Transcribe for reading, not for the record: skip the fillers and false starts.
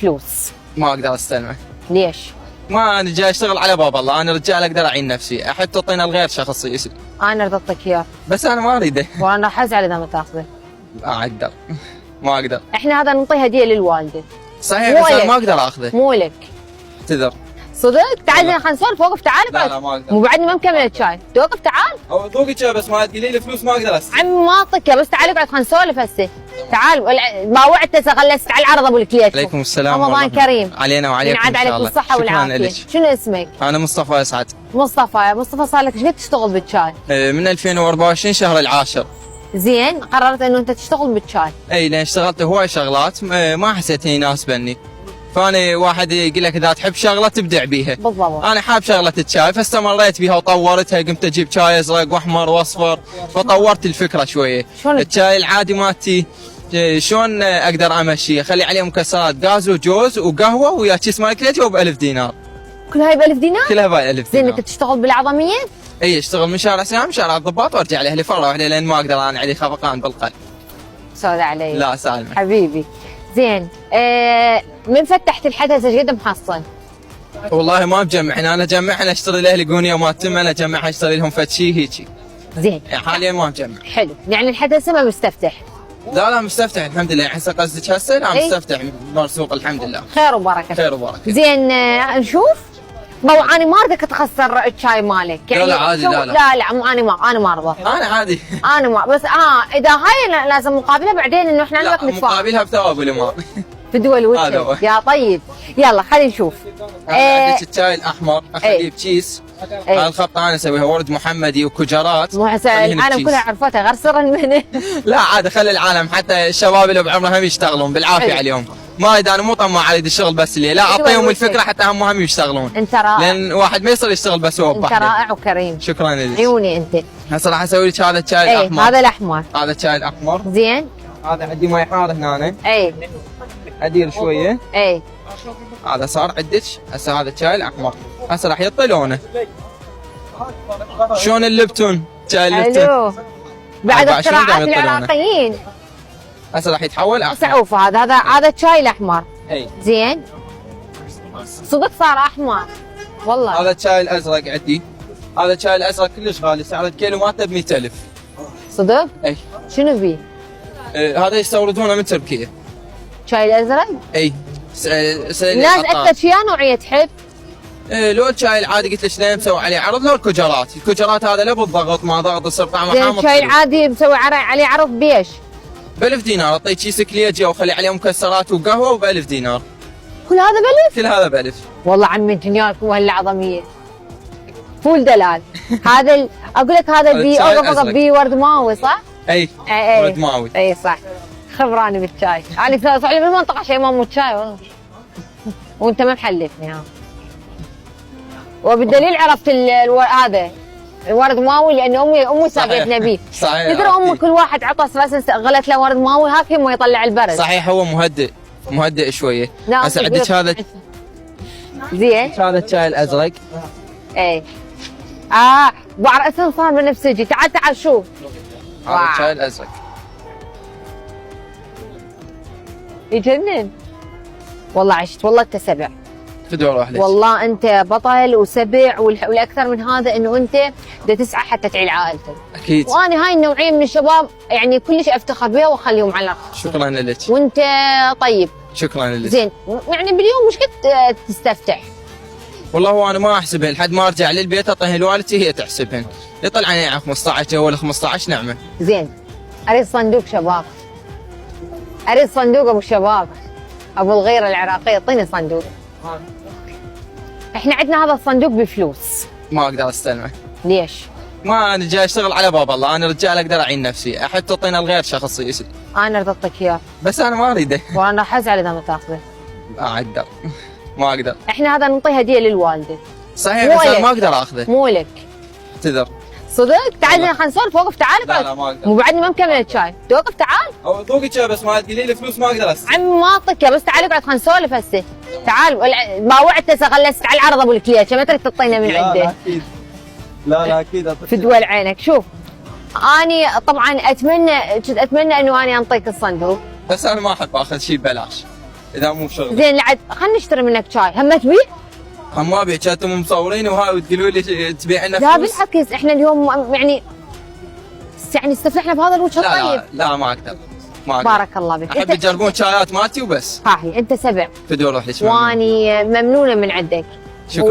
فلوس. ما اقدر استلمه. ليش؟ ما انا جاي اشتغل على باب الله، انا رجال اقدر اعين نفسي، احب تعطينا الغير شخص يسلم. انا اريد اعطيك اياه. بس انا ما اريده. وانا راح ازعل اذا ما تاخذه. ما اقدر. ما اقدر. احنا هذا نعطيه هديه للوالده. صحيح بس انا ما اقدر اخذه. مو لك. اعتذر. صدق؟ تعال خلينا نسولف. وقف تعال. لا ما اقدر. مو بعدني ما مكمل الشاي. توقف تعال. او ذوقي شاي بس ما تقولي لي فلوس ما اقدر اسلم. عمي ما اعطيك بس تعال اقعد خلينا نسولف هسه. تعال باوعته غلست على العرض ابو الكليت. عليكم السلام. رمضان كريم. علينا وعليكم ان شاء الله. ينعاد عليك الصحة والعافية. شنو اسمك؟ انا مصطفى اسعد. مصطفى صار لك ايش قد تشتغل بالشاي؟ من 2024 شهر العاشر. زين قررت انه انت تشتغل بالشاي. اي لان اشتغلت هواي شغلات ما حسيت اني يناسبني. فانا واحد يقول لك اذا تحب شغله تبدع بيها. بالضبط. انا حاب شغله الشاي فاستمريت بيها وطورتها، قمت اجيب شاي ازرق واحمر واصفر فطورت الفكره شويه. الشاي العادي مالتي شلون اقدر امشي؟ اخلي عليه مكسرات غاز وجوز وقهوه ويا كيس مال كليتي وب1000 دينار. كل هاي ب1000 دينار؟ كلها ب1000 دينار. زين انت تشتغل بالعظميه؟ اي اشتغل من شارع سلام شارع الضباط وارجع لاهلي فره واحده لان ما اقدر انا علي خفقان بالقلب. سود علي. لا سالمه حبيبي. زين من فتحت الحدث ايش قد محصل؟ والله ما بجمعن، انا اجمعها اشتري لاهلي قونيه ما تمن، اجمعها اشتري لهم فد شيء هيجي. زين يعني حاليا ما بجمع. حلو، يعني الحدث ما مستفتح. لا مستفتح الحمد لله، هسه قصدك هسه؟ لا مستفتح مرسوق الحمد لله. خير وبركه. خير وبركه. زين نشوف. مو انا ما اريدك تخسر الشاي مالك يعني. لا عادي. لا مو انا ما ارضى. انا عادي. انا ما بس اذا هاي لازم مقابلها بعدين انه احنا نقدر نتفاهم. مقابلها بثواب والامام. في دول وجه يا طيب. يلا خلينا نشوف. عندك الشاي الاحمر اخليه بكيس. هاي الخلطه انا اسويها ورد محمدي وكجرات. مو العالم كلها عرفتها غير سر المهنه. لا عادي خلي العالم حتى الشباب اللي بعمرهم هم يشتغلون بالعافيه عليهم. ما اريد انا مو طماع اريد الشغل بس اللي لا اعطيهم الفكره حتى هم يشتغلون. انت رائع. لان واحد ما يصير يشتغل بس هو بحده. انت رائع وكريم. شكرا لك. عيوني انت. هسه راح اسوي لك هذا الشاي الاحمر. هذا الاحمر. هذا الشاي الاحمر. زين. هذا عندي مي حار هنا. ادير شويه. هذا صار عندك. هسه هذا الشاي الاحمر هسه راح يعطي لونه. شلون اللبتون؟ شاي اللبتون. حلو. بعد اختراعات العراقيين. هسه راح يتحول احمر. شوف هذا الشاي الاحمر. زين. صدق صار احمر. والله. هذا الشاي الازرق عندي. هذا الشاي الازرق كلش غالي، سعر الكيلو مالته ب 100,000. صدق؟ شنو بيه؟ هذا يستوردونه من تركيا. شاي الازرق؟ الناس اكثر شيء نوعيه تحب؟ لو الشاي العادي قلت لك ليه مسوي عليه عرض، لو الكجرات هذا لا بالضغط ما ضغط يصير طعمه حامض. الشاي العادي مسوي عليه عرض بيش؟ ب1000 دينار اعطيك كيس كليجي وخلي عليه مكسرات وقهوه وب1000 دينار. كل هذا ب1000؟ كل هذا ب1000. والله عمي انجنيوركم وهالعظميه. فول دلال. هذا اقول لك هذا البي اوقف بي ورد ماوي صح؟ ورد ماوي. اي صح. خبراني بالشاي. انا صار لي بالمنطقه شيء ما مو شاي والله. وانت ما محلفني ها. وبالدليل عرفت هذا الورد ماوي لان امي ساقتنا بيه. صحيح. تدري امي كل واحد عطى راسا غلت له ورد ماوي هاك ما يطلع البرد. صحيح هو مهدئ شويه. هسه عندك هذا. زين. هذا الشاي الازرق. بعرف اساسا صار بنفسجي. تعال شوف. هذا الشاي الازرق. يجنن. والله عشت والله انت سبع. فدوه واحده. والله انت بطل وسبع والاكثر من هذا انه انت بدك تسعى حتى تعيل عائلتك. اكيد. وانا هاي النوعيه من الشباب يعني كلش افتخر بها واخليهم على راسي. شكرا لك. وانت طيب. شكرا لك. زين يعني باليوم مش قد تستفتح؟ والله هو انا ما احسبهن لحد ما ارجع للبيت اعطيها لوالدتي هي تحسبهن. يطلع علي على 15 اول 15 نعمه. زين. اريد صندوق شباب. اريد صندوق ابو الشباب. ابو الغيره العراقيه اعطيني صندوق. احنا عندنا هذا الصندوق بفلوس. ما اقدر استلمه. ليش؟ ما انا جاي اشتغل على باب الله، انا رجال اقدر اعين نفسي، احب تعطينا الغير شخص يسلم. انا اريد اعطيك اياه. بس انا ما اريده. وانا راح ازعل اذا ما تاخذه. ما اقدر. ما اقدر. احنا هذا نعطيه هديه للوالده. صحيح بس انا ما اقدر اخذه. مو لك. اعتذر. صدق؟ تعال خلينا نسولف. وقف تعال. لا ما اقدر. مو بعدني ما مكمل الشاي. توقف تعال. او ذوقي شاي بس ما تقولي لي فلوس ما اقدر اسلم. عمي ما اعطيك بس تعال اقعد خلينا نسولف هسه. تعال باوعته غلست على العرض ابو الكليت ما تريد تعطينا من عنده. لا اكيد. لا اكيد. في دول عينك. شوف اني طبعا اتمنى انه اني انطيك الصندوق بس انا ما احب اخذ شيء ببلاش. اذا مو شغل. زين لعد خلينا نشتري منك شاي، هم تبيع؟ هم ما ابيع، كانتم مصورين وهاي وتقولوا لي تبيع لنا لا فلوس. بالعكس احنا اليوم يعني استفلحنا بهذا الوجه لا الطيب. لا ما اقدر، ما اقدر. بارك الله بك. احب تجربون شايات مالتي وبس. هاي انت سبع فدوا روح ليش واني ممنونه من عندك. شكرا.